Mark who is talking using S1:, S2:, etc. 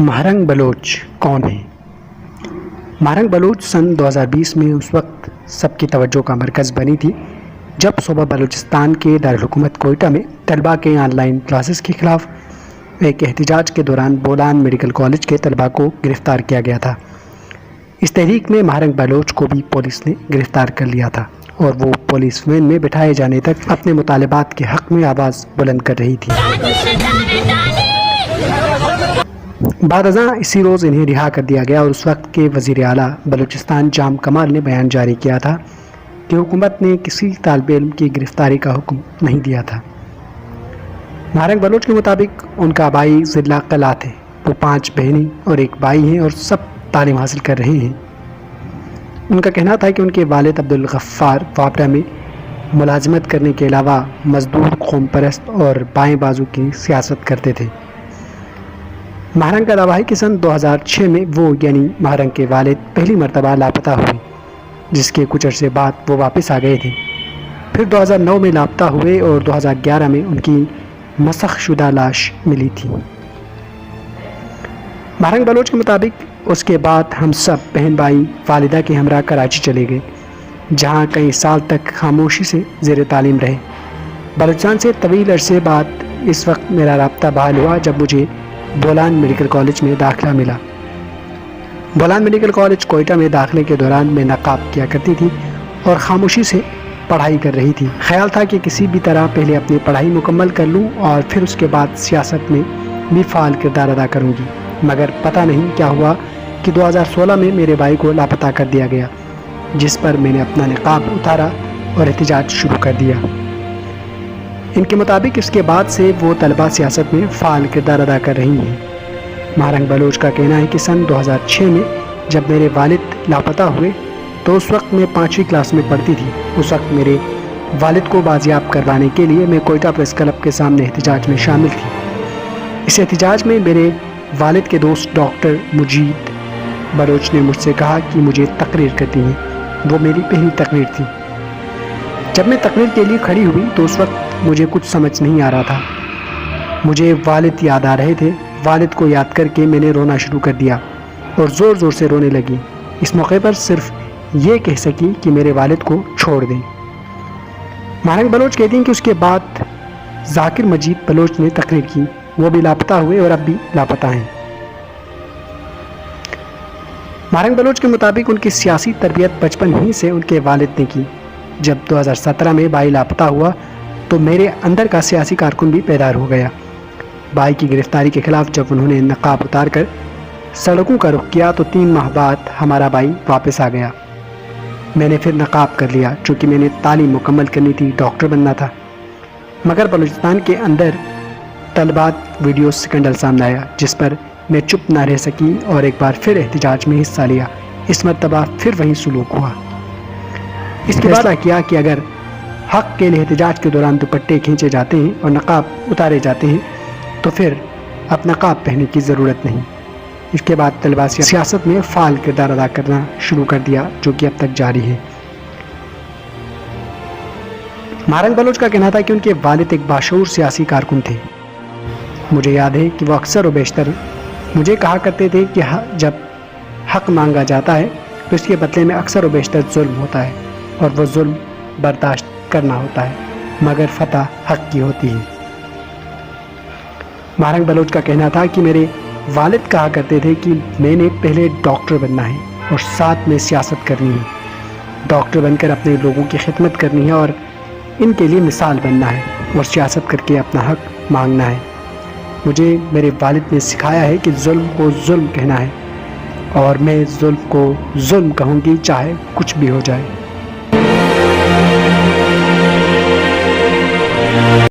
S1: Mahrang Bloch कौन है? Mahrang Bloch सन 2020 में उस वक्त सबकी तवज्जो का मरकज़ बनी थी जब सूबा बलूचिस्तान के दारुल हुकूमत कोयटा में तलबा के ऑनलाइन क्लासेस के ख़िलाफ़ एक एहतजाज के दौरान बोलान मेडिकल कॉलेज के तलबा को गिरफ़्तार किया गया था। इस तहरीक में महारंग बलोच को भी पुलिस ने गिरफ़्तार कर लिया था और वो पुलिस वैन में बिठाए जाने तक अपने मुतालबात के हक़ में आवाज़ बुलंद कर रही थी। बाद अज़ां इसी रोज़ इन्हें रिहा कर दिया गया और उस वक्त के वज़ीर आला बलूचिस्तान जाम कमाल ने बयान जारी किया था कि हुकूमत ने किसी तालिब इल्म की गिरफ़्तारी का हुक्म नहीं दिया था। महारंग बलोच के मुताबिक उनका भाई ज़िला कला थे। वो 5 बहनें और एक भाई हैं और सब तालीम हासिल कर रहे हैं। उनका कहना था कि उनके वालिद अब्दुल गफ्फार वापडा में मुलाजमत करने के अलावा मजदूर, कौम परस्त और बाएं बाजू की सियासत करते थे। महारंग का दावा है कि सन 2006 में वो यानी महारंग के वालिद पहली मरतबा लापता हुए, जिसके कुछ अरसे बाद वो वापस आ गए थे। फिर 2009 में लापता हुए और 2011 में उनकी मसख शुदा लाश मिली थी। महारंग बलोच के मुताबिक उसके बाद हम सब बहन भाई वालिदा के हमरा कराची चले गए, जहाँ कई साल तक खामोशी से ज़ेर तालीम रहे। बलूचिस्तान से तवील अरसे बाद इस वक्त मेरा राब्ता बहाल हुआ जब मुझे बोलान मेडिकल कॉलेज में दाखिला मिला। बोलान मेडिकल कॉलेज कोयटा में दाखिले के दौरान मैं नकाब किया करती थी और ख़ामोशी से पढ़ाई कर रही थी। ख्याल था कि किसी भी तरह पहले अपनी पढ़ाई मुकम्मल कर लूँ और फिर उसके बाद सियासत में भी फ़ाल किरदार अदा करूँगी। मगर पता नहीं क्या हुआ कि 2016 में मेरे भाई को लापता कर दिया गया, जिस पर मैंने अपना निकाब उतारा और एहतजाज शुरू कर दिया। इनके मुताबिक इसके बाद से वो तलबा सियासत में फ़ाल किरदार अदा कर रही हैं। महारंग बलोच का कहना है कि सन 2006 में जब मेरे वालिद लापता हुए तो उस वक्त मैं 5वीं क्लास में पढ़ती थी। उस वक्त मेरे वालिद को बाजियाब करवाने के लिए मैं कोयटा प्रेस क्लब के सामने एहतजाज में शामिल थी। इस एहतजाज में मेरे वालिद के दोस्त डॉक्टर मुजीद बलोच ने मुझसे कहा कि मुझे तकरीर करती है। वो मेरी पहली तकरीर थी। जब मैं तकरीर के लिए खड़ी हुई तो उस वक्त मुझे कुछ समझ नहीं आ रहा था। मुझे वालिद याद आ रहे थे। वालिद को याद करके मैंने रोना शुरू कर दिया और ज़ोर ज़ोर से रोने लगी। इस मौके पर सिर्फ ये कह सकी कि मेरे वालिद को छोड़ दें। महारंग बलोच कहती हैं कि उसके बाद जाकिर मजीद बलोच ने तकरीर की। वो भी लापता हुए और अब भी लापता हैं। महारंग बलोच के मुताबिक उनकी सियासी तरबियत बचपन ही से उनके वालिद ने की। जब 2017 में भाई लापता हुआ तो मेरे अंदर का सियासी कारकुन भी पैदा हो गया। भाई की गिरफ्तारी के खिलाफ जब उन्होंने नकाब उतार कर सड़कों का रुख किया तो 3 माह बाद हमारा भाई वापस आ गया। मैंने फिर नकाब कर लिया चूँकि मैंने तालीम मुकम्मल करनी थी, डॉक्टर बनना था। मगर बलूचिस्तान के अंदर तलबात वीडियो स्कैंडल सामने आया, जिस पर मैं चुप ना रह सकी और एक बार फिर एहतजाज में हिस्सा लिया। इस मरतबा फिर वही सलूक हुआ। इसके बाद किया कि अगर हक़ के लिए एहतजाज के दौरान दुपट्टे खींचे जाते हैं और नकाब उतारे जाते हैं तो फिर अब नकाब पहनने की ज़रूरत नहीं। इसके बाद तलबा सियासत में फ़ाल किरदार अदा करना शुरू कर दिया, जो कि अब तक जारी है। महारंग बलोच का कहना था कि उनके वालिद एक बाशऊर सियासी कारकुन थे। मुझे याद है कि वो अक्सर व बेशतर मुझे कहा करते थे कि जब हक़ मांगा जाता है तो इसके बदले में अक्सर व बेशतर जुल्म होता है और वह जुल्म बर्दाश्त करना होता है, मगर फतह हक़ की होती है। महारंग बलोच का कहना था कि मेरे वालिद कहा करते थे कि मैंने पहले डॉक्टर बनना है और साथ में सियासत करनी है। डॉक्टर बनकर अपने लोगों की खिदमत करनी है और इनके लिए मिसाल बनना है और सियासत करके अपना हक़ मांगना है। मुझे मेरे वालिद ने सिखाया है कि जुल्म को जुल्म कहना है और मैं जुल्म को जुल्म कहूँगी, चाहे कुछ भी हो जाए।